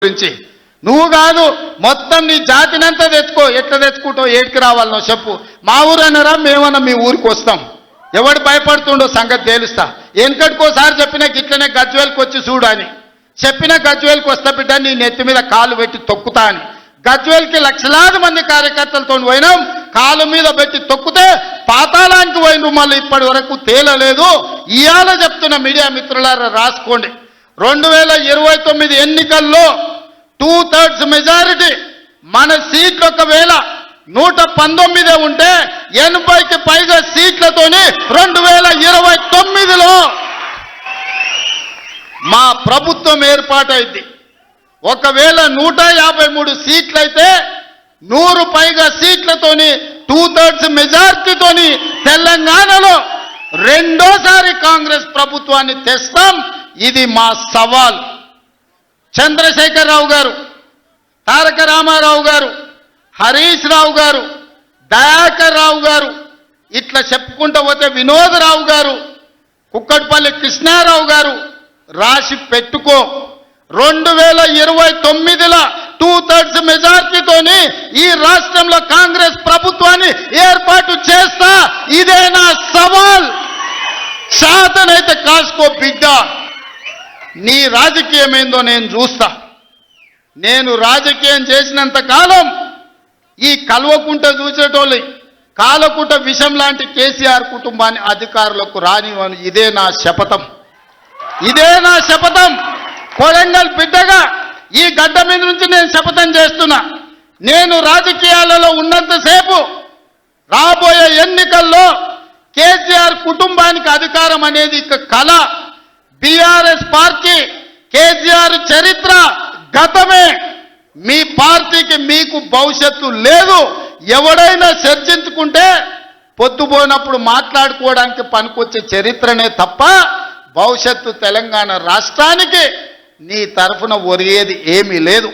గురించి నువ్వు కాదు మొత్తం నీ జాతినంతా తెచ్చుకో. ఎట్లా తెచ్చుకుంటావు, ఏడికి రావాలనో చెప్పు. మా ఊరు అన్నారా, మేమన్నా మీ ఊరికి వస్తాం. ఎవడు భయపడుతుండో సంగతి తేలుస్తా. వెనకటికోసారి చెప్పినా ఇట్లనే గజ్వేల్కి వచ్చి చూడు అని చెప్పిన, గజ్వేల్కి వస్తా బిడ్డ నీ నెత్తి మీద కాలు పెట్టి తొక్కుతా అని. గజ్వేల్కి లక్షలాది మంది కార్యకర్తలతో పోయినాం, కాలు మీద పెట్టి తొక్కితే పాతాళానికి పోయిన మళ్ళీ ఇప్పటి వరకు తేలలేదు. ఇవాళ చెప్తున్న మీడియా మిత్రులారా రాసుకోండి, 2029 ఎన్నికల్లో 2/3 మెజారిటీ మన సీట్లు ఒకవేళ 119 ఉంటే 80కి పైగా సీట్లతోని 2029లో మా ప్రభుత్వం ఏర్పాటైంది. ఒకవేళ 153 సీట్లయితే 100 పైగా సీట్లతోని 2/3 మెజార్టీతోని తెలంగాణలో రెండోసారి కాంగ్రెస్ ప్రభుత్వాన్ని తెస్తాం. ఇది మా సవాల్. చంద్రశేఖరరావు గారు, తారక రామారావు గారు, హరీష్ రావు గారు, దయాకర్ రావు గారు, ఇట్లా చెప్పుకుంటూ పోతే వినోదరావు గారు, కుక్కట్పల్లి కృష్ణారావు గారు, రాసి పెట్టుకో. 2029లో 2/3 మెజార్టీతోని ఈ రాష్ట్రంలో కాంగ్రెస్ ప్రభుత్వాన్ని ఏర్పాటు చేస్తా. ఇదే నా సవాల్. శాతనైతే కాసుకో బిడ్డ. నీ రాజకీయం ఏందో నేను చూస్తా. నేను రాజకీయం చేసినంత కాలం ఈ కల్వకుంట చూసేటోళ్ళు కాలకుంట విషం లాంటి కేసీఆర్ కుటుంబాన్ని అధికారులకు రానివ్వను. ఇదే నా శపథం, ఇదే నా శపథం. కొడంగల్ బిడ్డగా ఈ గడ్డ మీద నుంచి నేను శపథం చేస్తున్నా. నేను రాజకీయాలలో ఉన్నంతసేపు రాబోయే ఎన్నికల్లో కేసీఆర్ కుటుంబానికి అధికారం అనేది ఇక కళ. బీఆర్ఎస్ పార్టీ, కేసీఆర్ చరిత్ర గతమే. మీ పార్టీకి మీకు భవిష్యత్తు లేదు. ఎవడైనా చర్చించుకుంటే పొద్దుపోయినప్పుడు మాట్లాడుకోవడానికి పనికొచ్చే చరిత్రనే తప్ప భవిష్యత్తు తెలంగాణ రాష్ట్రానికి నీ తరఫున ఒరిగేది ఏమీ లేదు.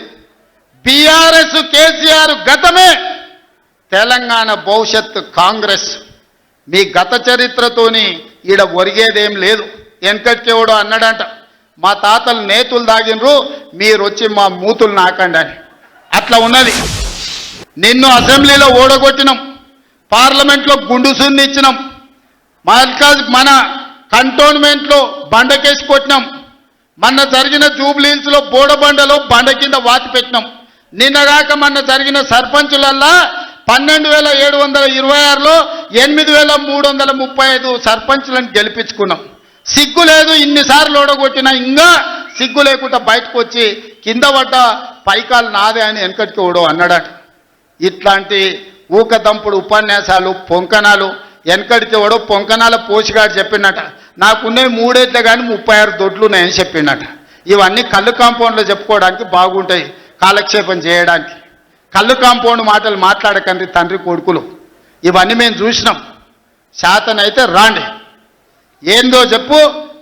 బీఆర్ఎస్ కేసీఆర్ గతమే, తెలంగాణ భవిష్యత్తు కాంగ్రెస్. మీ గత చరిత్రతోని ఈడ ఒరిగేదేం లేదు. వెనకటికెవడో అన్నాడంట, మా తాతలు నేతులు దాగినరు, మీరు వచ్చి మా మూతులు నాకండి అని. అట్లా ఉన్నది. నిన్ను అసెంబ్లీలో ఓడగొట్టినాం, పార్లమెంట్లో గుండు సున్ని ఇచ్చినాం, మన కంటోన్మెంట్లో బండకేసి కొట్టినాం, మొన్న జరిగిన జూబ్లీహిల్స్లో బోడబండలో బండ కింద వాతి పెట్టినాం. నిన్నగాక మొన్న జరిగిన సర్పంచులల్లా 12,726లో 8,335 సర్పంచులను గెలిపించుకున్నాం. సిగ్గు లేదు, ఇన్నిసార్లు ఓడగొట్టినా ఇంకా సిగ్గు లేకుండా బయటకు వచ్చి కింద పడ్డ పైకాలు నాదే అని వెనకటికి ఓడో అన్నాడట. ఇట్లాంటి ఊకదంపుడు ఉపన్యాసాలు, పొంకనాలు వెనకడికి ఓడో పొంకనాల పోషగాడు చెప్పినట. నాకున్నాయి 3 ఏట్లే కానీ 36 దొడ్లు ఉన్నాయని చెప్పినట. ఇవన్నీ కళ్ళు కాంపౌండ్లో చెప్పుకోవడానికి బాగుంటాయి, కాలక్షేపం చేయడానికి. కళ్ళు కాంపౌండ్ మాటలు మాట్లాడకండి తండ్రి కొడుకులు. ఇవన్నీ మేము చూసినాం. శాతనైతే రాండి, ఏందో చెప్పు,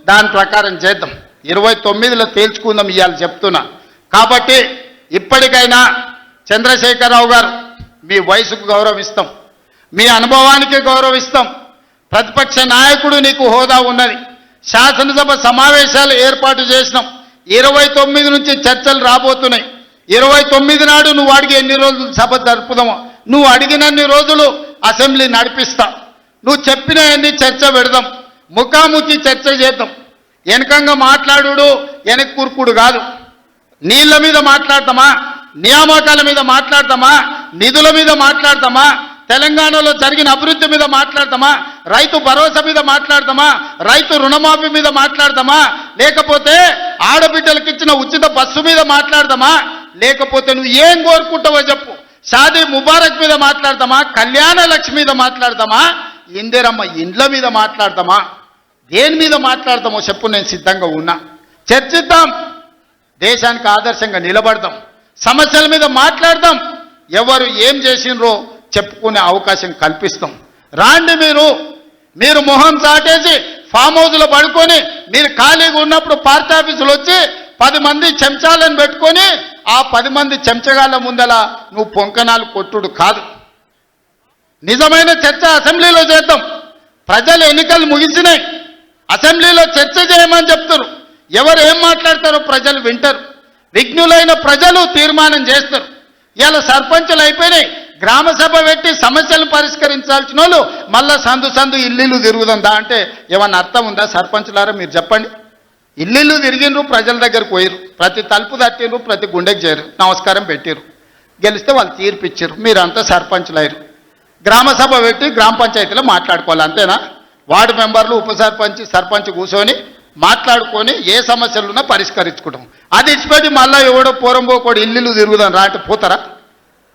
దాని ప్రకారం చేద్దాం. 29లో తేల్చుకుందాం ఇవాళ చెప్తున్నా. కాబట్టి ఇప్పటికైనా చంద్రశేఖరరావు గారు, మీ వయసుకు గౌరవిస్తాం, మీ అనుభవానికి గౌరవిస్తాం. ప్రతిపక్ష నాయకుడు నీకు హోదా ఉన్నది. శాసనసభ సమావేశాలు ఏర్పాటు చేసినాం. 29 నుంచి చర్చలు రాబోతున్నాయి. 29 నాడు నువ్వు అడిగి ఎన్ని రోజులు సభ జరుపుదామో, నువ్వు అడిగినన్ని రోజులు అసెంబ్లీ నడిపిస్తా. నువ్వు చెప్పిన అన్ని చర్చ పెడదాం, ముఖాముఖి చర్చ చేద్దాం. వెనకంగా మాట్లాడు వెనక్కి కూర్కుడు కాదు. నీళ్ల మీద మాట్లాడతామా, నియామకాల మీద మాట్లాడతామా, నిధుల మీద మాట్లాడతామా, తెలంగాణలో జరిగిన అభివృద్ధి మీద మాట్లాడతామా, రైతు భరోసా మీద మాట్లాడతామా, రైతు రుణమాఫీ మీద మాట్లాడతామా, లేకపోతే ఆడబిడ్డలకు ఇచ్చిన ఉచిత బస్సు మీద మాట్లాడతామా, లేకపోతే నువ్వు ఏం కోరుకుంటావో చెప్పు, షాదీ ముబారక్ మీద మాట్లాడతామా, కళ్యాణ లక్ష్మి మీద మాట్లాడతామా, ఇందిరమ్మ ఇండ్ల మీద మాట్లాడతామా, దేని మీద మాట్లాడతామో చెప్పు, నేను సిద్ధంగా ఉన్నా. చర్చిద్దాం, దేశానికి ఆదర్శంగా నిలబడదాం, సమస్యల మీద మాట్లాడదాం, ఎవరు ఏం చేసినరో చెప్పుకునే అవకాశం కల్పిస్తాం. రాండి, మీరు మొహం చాటేసి ఫామ్ హౌస్లో పడుకొని మీరు ఖాళీగా ఉన్నప్పుడు పార్టీ ఆఫీసులు వచ్చి 10 మంది చెంచాలను పెట్టుకొని ఆ 10 మంది చెంచగాళ్ళ ముందల నువ్వు పొంకనాలు కొట్టుడు కాదు. నిజమైన చర్చ అసెంబ్లీలో చేద్దాం. ప్రజలు ఎన్నికలు ముగిసినాయి, అసెంబ్లీలో చర్చ చేయమని చెప్తారు. ఎవరు ఏం మాట్లాడతారో ప్రజలు వింటారు. విఘ్నులైన ప్రజలు తీర్మానం చేస్తారు. ఇలా సర్పంచులు అయిపోయినాయి. గ్రామ సభ పెట్టి సమస్యలు పరిష్కరించాల్సిన వాళ్ళు మళ్ళా సందు ఇల్లు తిరుగుతుందా అంటే ఏమన్నా అర్థం ఉందా? సర్పంచులారా మీరు చెప్పండి. ఇల్లు తిరిగినరు, ప్రజల దగ్గరకు పోయిరు, ప్రతి తలుపు తట్టిరు, ప్రతి గుండెకి చేరు, నమస్కారం పెట్టిరు, గెలిస్తే వాళ్ళు తీర్పిచ్చారు, మీరంతా సర్పంచులు అయ్యారు. గ్రామ సభ పెట్టి గ్రామ పంచాయతీలో మాట్లాడుకోవాలి, అంతేనా? వార్డు మెంబర్లు, ఉప సర్పంచ్, సర్పంచ్ కూర్చొని మాట్లాడుకొని ఏ సమస్యలున్నా పరిష్కరించుకుంటాం. అది ఇచ్చిపెట్టి మళ్ళీ ఎవడో పోరంబోకోడు ఇల్లు తిరుగుదాం రా అంటే పోతారా?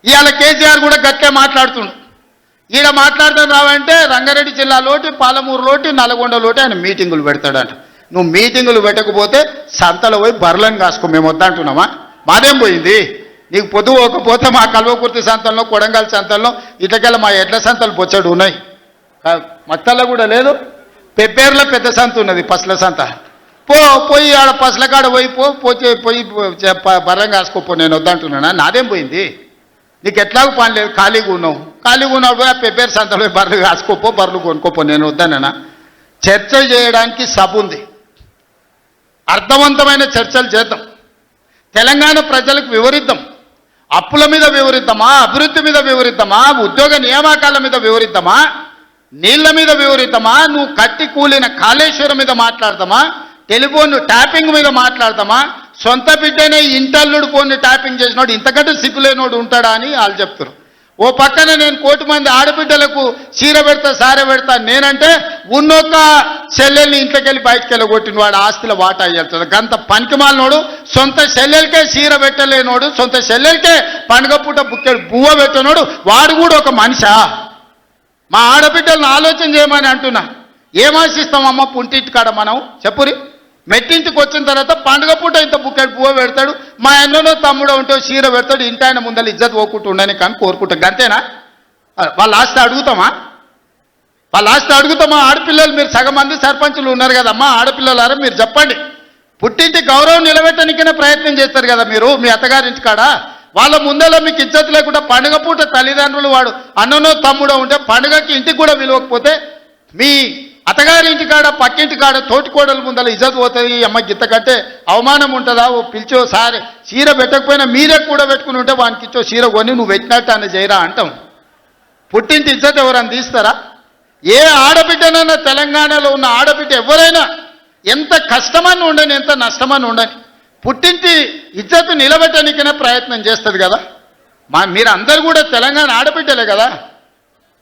ఇవాళ కేసీఆర్ కూడా గట్టే మాట్లాడుతుండు. ఈడ మాట్లాడతాం రావంటే రంగారెడ్డి జిల్లాలోటి, పాలమూరులోటి, నల్గొండలోటి ఆయన మీటింగులు పెడతాడంట. నువ్వు మీటింగులు పెట్టకపోతే సంతలో పోయి బర్లను కాసుకో, మేము వద్దంటున్నామా? మాదేం పోయింది? నీకు పొద్దు పోకపోతే మా కల్వకుర్తి సంతల్లో, కొడంగల్ సంతల్లో, ఇటకెళ్ళ మా ఎడ్ల సంతలు బొచ్చడు ఉన్నాయి. మత్తల్లో కూడా లేదు. పెబ్బేర్లో పెద్ద సంత ఉన్నది, పసల సంత. పోయి ఆడ పసల కాడ పోయి బర్రం కాసుకోపో, నేను వద్దంటున్నానా? నాదేం పోయింది? నీకు ఎట్లాగూ పని లేదు, ఖాళీగా ఉన్నావు. ఖాళీగా ఉన్నప్పుడు ఆ పెబ్బేరు సంతలో బర్రెలు కాసుకోపో, బర్రెలు కొనుక్కోపో, నేను వద్దానన్నా? చర్చ చేయడానికి సభ ఉంది, అర్థవంతమైన చర్చలు చేద్దాం, తెలంగాణ ప్రజలకు వివరిద్దాం. అప్పుల మీద వివరిద్దామా, అభివృద్ధి మీద వివరిద్దామా, ఉద్యోగ నియామకాల మీద వివరిద్దామా, నీళ్ల మీద వివరిద్దామా, నువ్వు కట్టి కూలిన కాళేశ్వరం మీద మాట్లాడతామా, టెలిఫోన్ ట్యాపింగ్ మీద మాట్లాడతామా, సొంత బిడ్డనే ఇంటల్లుడు ఫోన్ ట్యాపింగ్ చేసినోడు ఇంతకంటే సిగ్గులేనోడు ఉంటాడా అని వాళ్ళు చెప్తారు. ఓ పక్కన నేను 1 కోటి మంది ఆడబిడ్డలకు చీర పెడతా, సారె పెడతా నేనంటే ఉన్నొక్క చెల్లెల్ని ఇంట్లోకెళ్ళి బయటకు వెళ్ళగొట్టిన వాడు ఆస్తిలో వాటా అయ్యేస్తుంది. గంత పనికిమాలినోడు, సొంత చెల్లెలకే చీర పెట్టలేనోడు, సొంత చెల్లెలకే పండుగ పూట బుక్కెడు బువ్వ పెట్టనోడు, వాడు కూడా ఒక మనిషా? మా ఆడబిడ్డలను ఆలోచన చేయమని అంటున్నా. ఏం ఆశిస్తామమ్మ పుంటింటి కాడ మనం? చెప్పురి. మెట్టింటికి వచ్చిన తర్వాత పండుగ పూట ఇంత బుక్కెడు పువ్వు పెడతాడు, మా అన్ననో తమ్ముడో ఉంటే చీర పెడతాడు, ఇంటి ఆయన ముందర ఇజ్జత్ పోకుండా ఉండని కానీ కోరుకుంటాం. అంతేనా? వాళ్ళ ఆస్తి అడుగుతామా? వాళ్ళ ఆస్తి అడుగుతామా? ఆడపిల్లలు మీరు సగం మంది సర్పంచులు ఉన్నారు కదమ్మా, ఆడపిల్లలారా మీరు చెప్పండి. పుట్టింటి గౌరవం నిలబెట్టడానికైనా ప్రయత్నం చేస్తారు కదా మీరు మీ అత్తగారింటి కాడ. వాళ్ళ ముందర మీకు ఇజ్జత్ లేకుండా పండుగ పూట తల్లిదండ్రులు వాడు అన్ననో తమ్ముడో ఉంటే పండుగకి ఇంటికి కూడా విలువకపోతే మీ అత్తగారి ఇంటికాడ, పక్కింటి కాడ, తోటికోడల ముందర ఇజ్జత్ పోతుంది. అమ్మ గిత్త కంటే అవమానం ఉంటుందా? ఓ పిలిచో సారి చీర పెట్టకపోయినా మీరే కూడా పెట్టుకుని ఉంటే వానికి ఇచ్చో చీర కొని నువ్వు పెట్టినట్టు అని చేయరా అంటాం. పుట్టింటి ఇజ్జత్ ఎవరని తీస్తారా? ఏ ఆడబిడ్డనైనా, తెలంగాణలో ఉన్న ఆడబిడ్డ ఎవరైనా ఎంత కష్టమని ఉండని, ఎంత నష్టమని ఉండని, పుట్టింటి ఇజ్జత్ నిలబెట్టడానికైనా ప్రయత్నం చేస్తుంది కదా. మీరందరూ కూడా తెలంగాణ ఆడబిడ్డలే కదా.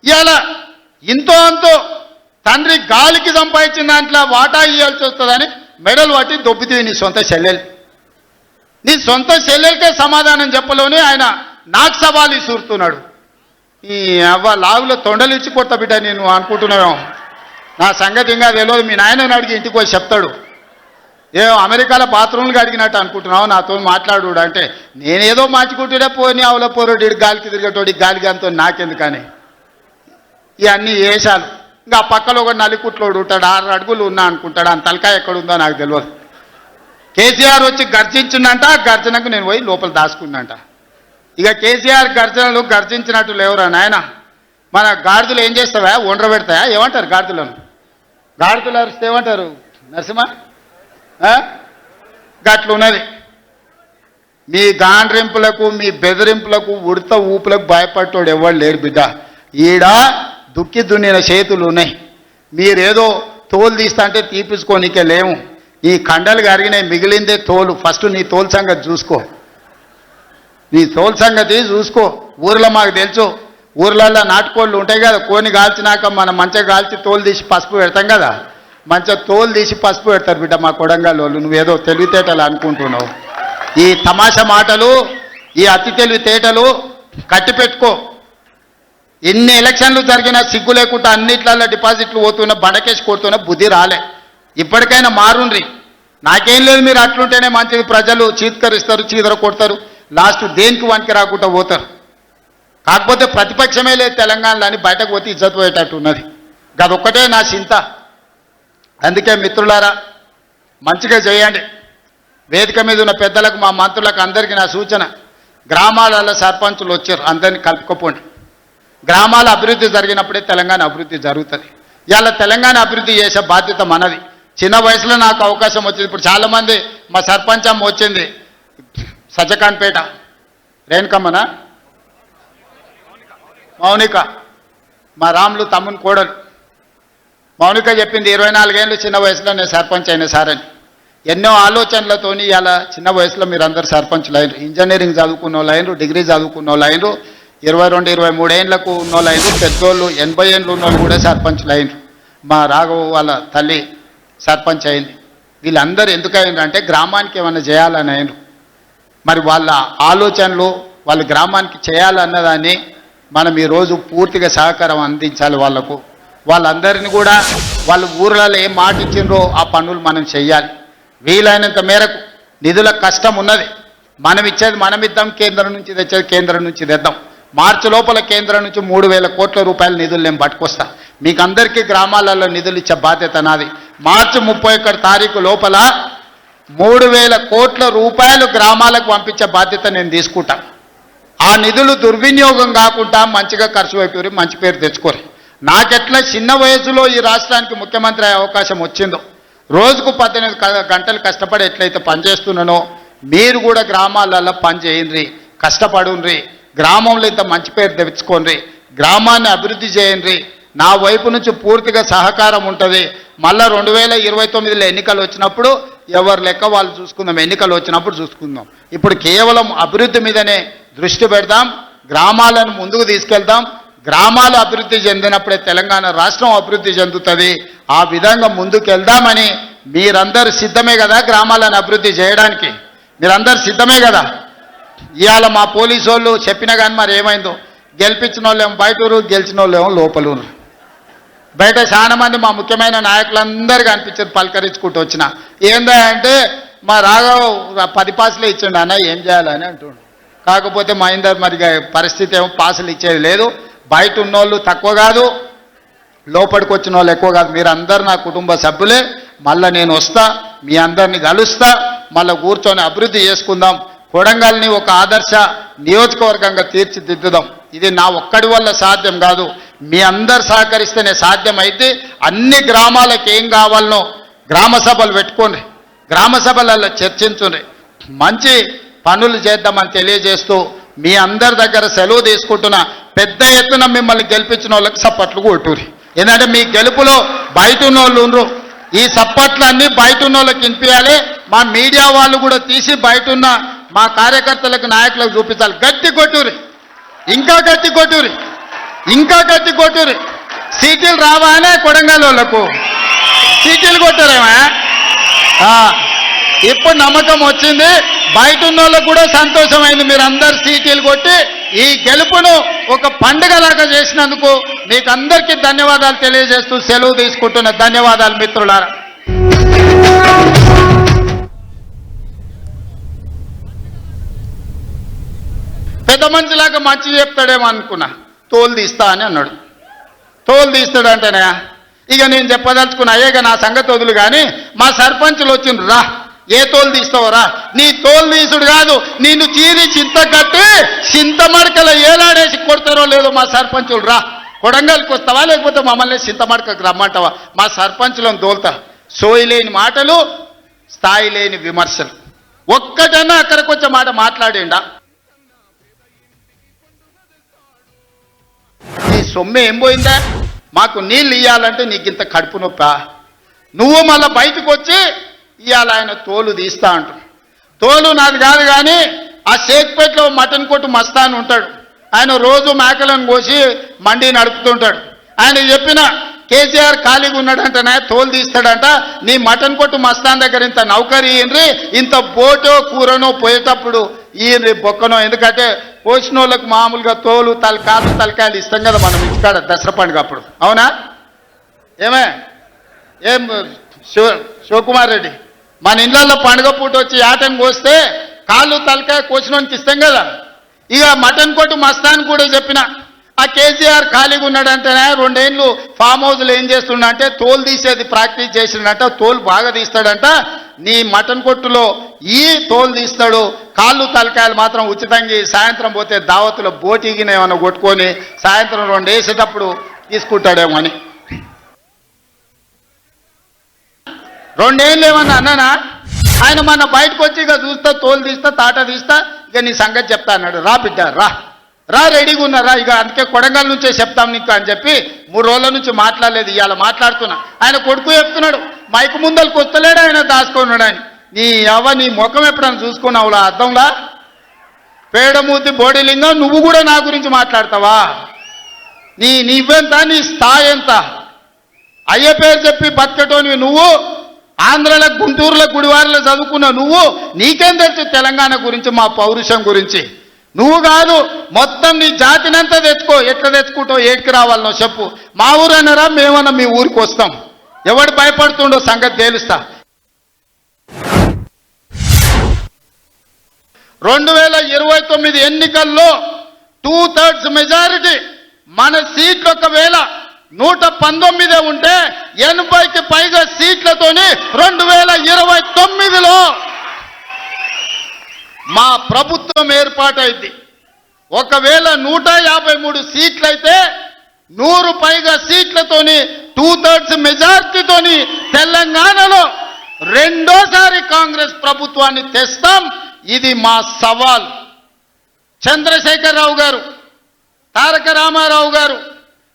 ఇవాళ ఇంతో అంతో తండ్రి గాలికి సంపాదించిన దాంట్లో వాటా ఇవ్వాల్సి వస్తుందని మెడలు పట్టి దొబ్బితీవి నీ సొంత చెల్లెలు. నీ సొంత చెల్లెలకే సమాధానం చెప్పలోనే ఆయన నాకు సవాలు ఇసురుతున్నాడు. ఈ అవ్వ లాగులో తొండలు ఇచ్చి కొత్త బిడ్డ నేను అనుకుంటున్నాను. నా సంగతి ఇంకా తెలియదు. మీ నాయనని అడిగి ఇంటికి పోయి చెప్తాడు. అమెరికాలో బాత్రూమ్లు అడిగినట్టు అనుకుంటున్నావు, నాతో మాట్లాడు అంటే నేనేదో మార్చుకుంటుండే పోని అవలో పోరోడు గాలికి తిరిగేటోడి గాలికి అంతో నాకెందుకని ఇవన్నీ వేషాలు. ఇంకా పక్కలో ఒక నలికుట్లోడు ఉంటాడు, 6 అడుగులు ఉన్నా అనుకుంటాడు, అంత తలకాయ ఎక్కడుందో నాకు తెలియదు. కేసీఆర్ వచ్చి గర్జించిందంట, గర్జనకు నేను పోయి లోపల దాచుకున్నంట. ఇక కేసీఆర్ గర్జనలు గర్జించినట్టు లేవురా నాయన. మన గాడిదలు ఏం చేస్తావా? ఒండ్ర పెడతాయా? ఏమంటారు గాడిదలను? గాడిదలు అరిస్తే ఏమంటారు నరసింహ? గట్లున్నది. మీ గాండ్రింపులకు, మీ బెదిరింపులకు, ఉడత ఊపులకు భయపడ్డాడు ఎవరు లేరు బిడ్డ. ఈడ దుక్కి దున్నిన చేతులు ఉన్నాయి. మీరేదో తోలు తీస్తా అంటే తీపించుకోనికే లేము. ఈ కండలు కరిగినాయి, మిగిలిందే తోలు. ఫస్ట్ నీ తోలు సంగతి చూసుకో, నీ తోలు సంగతి చూసుకో. ఊర్లో మాకు తెలుసు, ఊర్లలో నాటుకోళ్ళు ఉంటాయి కదా, కోని కాల్చినాక మనం మంచిగా కాల్చి తోలు తీసి పసుపు పెడతాం కదా, మంచిగా తోలు తీసి పసుపు పెడతారు బిడ్డ మా కొడంగల్ వాళ్ళు. నువ్వేదో తెలివితేటలు అనుకుంటున్నావు. ఈ తమాషా మాటలు, ఈ అతి తెలివితేటలు కట్టి పెట్టుకో. ఎన్ని ఎలక్షన్లు జరిగినా సిగ్గు లేకుండా అన్నిట్లలో డిపాజిట్లు పోతున్నా, బండకేసి కొడుతున్నా బుద్ధి రాలే. ఇప్పటికైనా మారుండ్రి. నాకేం లేదు, మీరు అట్లుంటేనే మంచిది. ప్రజలు చీత్కరిస్తారు, చీదర కొడతారు, లాస్ట్ దేనికి వానికి రాకుండా పోతారు. కాకపోతే ప్రతిపక్షమే లేదు తెలంగాణలో అని బయటకు పోతే ఇజ్జత్ పోయేటట్టు ఉన్నది. గదొక్కటే నా చింత. అందుకే మిత్రులారా మంచిగా చేయండి. వేదిక మీద ఉన్న పెద్దలకు, మా మంత్రులకు అందరికీ నా సూచన, గ్రామాలలో సర్పంచులు వచ్చారు, అందరినీ కలుపుకోపోండి. గ్రామాల అభివృద్ధి జరిగినప్పుడే తెలంగాణ అభివృద్ధి జరుగుతుంది. ఇవాళ తెలంగాణ అభివృద్ధి చేసే బాధ్యత మనది. చిన్న వయసులో నాకు అవకాశం వచ్చింది. ఇప్పుడు చాలామంది మా సర్పంచ్ అమ్మ వచ్చింది, సజ్జకాన్పేట రేణుకమ్మనా మౌనిక, మా రాములు తమ్ముని కోడలు మౌనిక చెప్పింది 24 ఏళ్ళు చిన్న వయసులో నేను సర్పంచ్ అయిన సార్ అని. ఎన్నో ఆలోచనలతోని ఇలా చిన్న వయసులో మీరు అందరు సర్పంచ్లు అయినరు. ఇంజనీరింగ్ చదువుకున్న వాళ్ళు అయినరు, డిగ్రీ చదువుకున్న వాళ్ళు అయినరు, 22, 23 ఏళ్ళకు ఉన్న వాళ్ళు అయినరు, పెద్దోళ్ళు 80 ఏళ్ళు ఉన్న వాళ్ళు కూడా సర్పంచ్లు అయినరు. మా రాఘవ వాళ్ళ తల్లి సర్పంచ్ అయింది. వీళ్ళందరూ ఎందుకు అయినరు అంటే గ్రామానికి ఏమైనా చేయాలని అయినరు. మరి వాళ్ళ ఆలోచనలు వాళ్ళ గ్రామానికి చేయాలన్నదాన్ని మనం ఈరోజు పూర్తిగా సహకారం అందించాలి వాళ్ళకు. వాళ్ళందరినీ కూడా వాళ్ళ ఊర్లలో ఏం మాట ఇచ్చిండ్రో ఆ పనులు మనం చెయ్యాలి. వీలైనంత మేరకు నిధుల కష్టం ఉన్నది, మనం ఇచ్చేది మనం ఇద్దాం, కేంద్రం నుంచి తెచ్చేది కేంద్రం నుంచి తెద్దాం. మార్చి లోపల కేంద్రం నుంచి 3,000 కోట్ల రూపాయల నిధులు నేను పట్టుకొస్తా. మీకు అందరికీ గ్రామాలలో నిధులు ఇచ్చే బాధ్యత నాది. మార్చి 31 తారీఖు లోపల 3,000 కోట్ల రూపాయలు గ్రామాలకు పంపించే బాధ్యత నేను తీసుకుంటా. ఆ నిధులు దుర్వినియోగం కాకుండా మంచిగా ఖర్చు అయిపోయి మంచి పేరు తెచ్చుకోరు. నాకెట్లా చిన్న వయసులో ఈ రాష్ట్రానికి ముఖ్యమంత్రి అయ్యే అవకాశం వచ్చిందో, రోజుకు 18 గంటలు కష్టపడి ఎట్లయితే పనిచేస్తున్నానో మీరు కూడా గ్రామాలలో పని చేయండి, కష్టపడుండ్రి, గ్రామంలో ఇంత మంచి పేరు తెచ్చుకోండి, గ్రామాన్ని అభివృద్ధి చేయండి. నా వైపు నుంచి పూర్తిగా సహకారం ఉంటుంది. మళ్ళీ 2029లో ఎన్నికలు వచ్చినప్పుడు ఎవరు లెక్క వాళ్ళు చూసుకుందాం, ఎన్నికలు వచ్చినప్పుడు చూసుకుందాం. ఇప్పుడు కేవలం అభివృద్ధి మీదనే దృష్టి పెడదాం, గ్రామాలను ముందుకు తీసుకెళ్దాం. గ్రామాలు అభివృద్ధి చెందినప్పుడే తెలంగాణ రాష్ట్రం అభివృద్ధి చెందుతుంది. ఆ విధంగా ముందుకు వెళ్దామని మీరందరూ సిద్ధమే కదా గ్రామాలను అభివృద్ధి చేయడానికి? మీరందరూ సిద్ధమే కదా? ఇవాళ మా పోలీసు వాళ్ళు చెప్పినా కానీ మరి ఏమైందో, గెలిపించిన వాళ్ళేమో బయటూరు, గెలిచిన వాళ్ళేమో లోపలూరు. బయట చాలా మంది మా ముఖ్యమైన నాయకులందరూ కనిపించారు, పలకరించుకుంటూ వచ్చిన. ఏందా అంటే మా రాఘవ్ 10 పాసులే ఇచ్చిండు అన్న, ఏం చేయాలని అంటుండు. కాకపోతే మా ఇందరు మరి పరిస్థితి ఏమో పాసులు ఇచ్చేది లేదు. బయట ఉన్నోళ్ళు తక్కువ కాదు, లోపలికి వచ్చిన వాళ్ళు ఎక్కువ కాదు. మీరందరూ నా కుటుంబ సభ్యులే. మళ్ళీ నేను వస్తా, మీ అందరినీ కలుస్తా, మళ్ళీ కూర్చొని అభివృద్ధి చేసుకుందాం. కొడంగల్ని ఒక ఆదర్శ నియోజకవర్గంగా తీర్చిదిద్దుదాం. ఇది నా ఒక్కడి వల్ల సాధ్యం కాదు, మీ అందరు సహకరిస్తేనే సాధ్యమైతే. అన్ని గ్రామాలకు ఏం కావాలనో గ్రామ సభలు పెట్టుకోండి, గ్రామ సభలలో చర్చించుండ్రి, మంచి పనులు చేద్దామని తెలియజేస్తూ మీ అందరి దగ్గర సెలవు తీసుకుంటున్నా. పెద్ద ఎత్తున మిమ్మల్ని గెలిపించిన వాళ్ళకి సప్పట్లు కొట్టుర్రి. ఎందుకంటే మీ గెలుపులో బయట ఉన్న వాళ్ళు ఉండరు. ఈ సప్పట్లన్నీ బయట ఉన్న వాళ్ళకి వినిపించాలి. మా మీడియా వాళ్ళు కూడా తీసి బయట ఉన్న మా కార్యకర్తలకు నాయకులకు చూపించాలి. గట్టి కొట్టుర్రి, ఇంకా గట్టి కొట్టుర్రి, ఇంకా గట్టి కొట్టుర్రి. సీటీలు రావానే కొడంగల్ వాళ్ళకు సీటీలు కొట్టారేమా? ఇప్పుడు నమ్మకం వచ్చింది, బయట ఉన్న వాళ్ళకు కూడా సంతోషమైంది. మీరు అందరు సీటీలు కొట్టి ఈ గెలుపును ఒక పండుగలాగా చేసినందుకు మీకు అందరికీ ధన్యవాదాలు తెలియజేస్తూ సెలవు తీసుకుంటున్న. ధన్యవాదాలు మిత్రులారా. పెద్ద మనిషిలాగా మంచి చెప్తాడేమో అనుకున్నా. తోలు తీస్తా అని అన్నాడు. తోలు తీస్తాడంటేనే ఇక నేను చెప్పదలుచుకున్నా, అయ్యేగా నా సంగతి వదులు కానీ మా సర్పంచులు వచ్చిండ్రు, రా ఏ తోలు తీస్తావరా? నీ తోలు తీసుడు కాదు, నిన్ను చీరి చింత కట్టి చింతమడకల ఏలాడేసి కొడతారో లేదో మా సర్పంచులు, రా కొడంగల్కి వస్తావా లేకపోతే మమ్మల్ని చింతమడకకు రమ్మంటావా? మా సర్పంచులను తోలుతా. సోయి లేని మాటలు, స్థాయి లేని విమర్శలు. ఒక్కటన్నా అక్కడికి వచ్చే మాట మాట్లాడిండా? నీ సొమ్మె ఏం పోయిందా? మాకు నీళ్ళు ఇయ్యాలంటే నీకు ఇంత కడుపు నొప్పా? నువ్వు మళ్ళీ బయటకు వచ్చి ఇవాళ ఆయన తోలు తీస్తా అంటు. తోలు నాది కాదు కానీ ఆ షేక్పేటలో మటన్ కొట్టు మస్తాన్ ఉంటాడు, ఆయన రోజు మేకలను కోసి మండి నడుపుతుంటాడు. ఆయన చెప్పిన కేసీఆర్ ఖాళీగా ఉన్నాడంటనే తోలు తీస్తాడంట. నీ మటన్ కొట్టు మస్తాన్ దగ్గర ఇంత నౌకరీ ఇయ్యండ్రి, ఇంత బోటో కూరనో పోయేటప్పుడు ఇయ్యండ్రి బొక్కనో. ఎందుకంటే పోసిన వాళ్ళకు మామూలుగా తోలు తలకాయలు ఇస్తాం కదా మనం ఇంటికాడ దసరా పండుగ అప్పుడు. అవునా? ఏం శివకుమార్ రెడ్డి, మన ఇళ్ళల్లో పండుగ పూట వచ్చి ఆటను కోస్తే కాళ్ళు తలకాయ కోసినోనికి ఇస్తాం కదా. ఇక మటన్ కొట్టు మస్తాన్ కూడా చెప్పిన, ఆ కేసీఆర్ ఖాళీగా ఉన్నాడంటేనే 2 ఏళ్ళు ఫామ్ హౌస్లో ఏం చేస్తుండంటే తోలు తీసేది ప్రాక్టీస్ చేసిండంట. తోలు బాగా తీస్తాడంట. నీ మటన్ కొట్టులో ఈ తోలు తీస్తాడు, కాళ్ళు తలకాయలు మాత్రం ఉచితంగా సాయంత్రం పోతే దావతులో బోటిగిన ఏమన్నా కొట్టుకొని సాయంత్రం 2 వేసేటప్పుడు తీసుకుంటాడేమో అని. 2 ఏళ్ళు ఏమన్నా అన్నానా? ఆయన మన బయటకు వచ్చి ఇక చూస్తా, తోలు తీస్తా, తాట తీస్తా, ఇక నీ సంగతి చెప్తా అన్నాడు. రా బిడ్డ రా, రా రెడీగా ఉన్నారా, ఇక అందుకే కొడంగల్ నుంచే చెప్తాం నీకు అని చెప్పి 3 రోజుల నుంచి మాట్లాడలేదు. ఇవాళ మాట్లాడుతున్నా. ఆయన కొడుకు చెప్తున్నాడు, మైకు ముందలకు వస్తలేడు, ఆయన దాచుకున్నాడు. ఆయన నీ ముఖం ఎప్పుడైనా చూసుకున్నావులా అద్దంలా? పేడమూతి బోడిలింగం, నువ్వు కూడా నా గురించి మాట్లాడతావా? నీవెంత, నీ స్థాయి ఎంత? అయ్య పేరు చెప్పి బతికటోనివి నువ్వు, ఆంధ్రలో గుంటూరులో గుడివారిలో చదువుకున్న నువ్వు, నీకేం తెలుసు తెలంగాణ గురించి, మా పౌరుషం గురించి? నువ్వు కాదు, మొత్తం నీ జాతినంతా తెచ్చుకో. ఎట్లా తెచ్చుకుంటావు, ఏటికి రావాలనో చెప్పు. మా ఊరన్నారా, మేమన్నా మీ ఊరికి వస్తాం. ఎవడు భయపడుతుండో సంగతి తేలుస్తా. 2029 ఎన్నికల్లో 2/3 మెజారిటీ మన సీట్లు ఒకవేళ 119 ఉంటే 80కి పైగా సీట్లతోని 2029లో మా ప్రభుత్వం ఏర్పాటైంది. ఒకవేళ 153 సీట్లయితే 100 పైగా సీట్లతోని 2/3 మెజార్టీతోని తెలంగాణలో రెండోసారి కాంగ్రెస్ ప్రభుత్వాన్ని తెస్తాం. ఇది మా సవాల్. చంద్రశేఖరరావు గారు, తారక రామారావు గారు,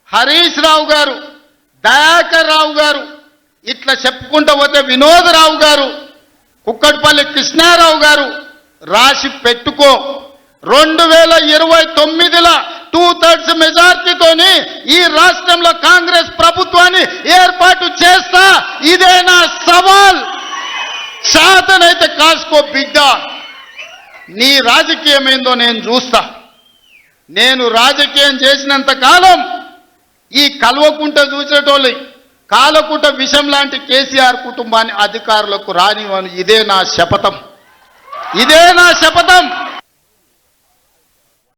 హరీష్ రావు గారు, దయాకర్ రావు గారు, ఇట్లా చెప్పుకుంటూ పోతే వినోదరావు గారు, కుక్కట్పల్లి కృష్ణారావు గారు, రాసి పెట్టుకో. 2029లో 2/3 మెజార్టీతోని ఈ రాష్ట్రంలో కాంగ్రెస్ ప్రభుత్వాన్ని ఏర్పాటు చేస్తా. ఇదే నా సవాల్. శాతనైతే కాసుకో బిడ్డ. నీ రాజకీయం ఏందో నేను చూస్తా. నేను రాజకీయం చేసినంత కాలం ఈ కల్వకుంట చూసేటోళ్ళు కాలకుంట విషం లాంటి కేసీఆర్ కుటుంబాన్ని అధికారులకు రానివ్వను. ఇదే నా శపథం.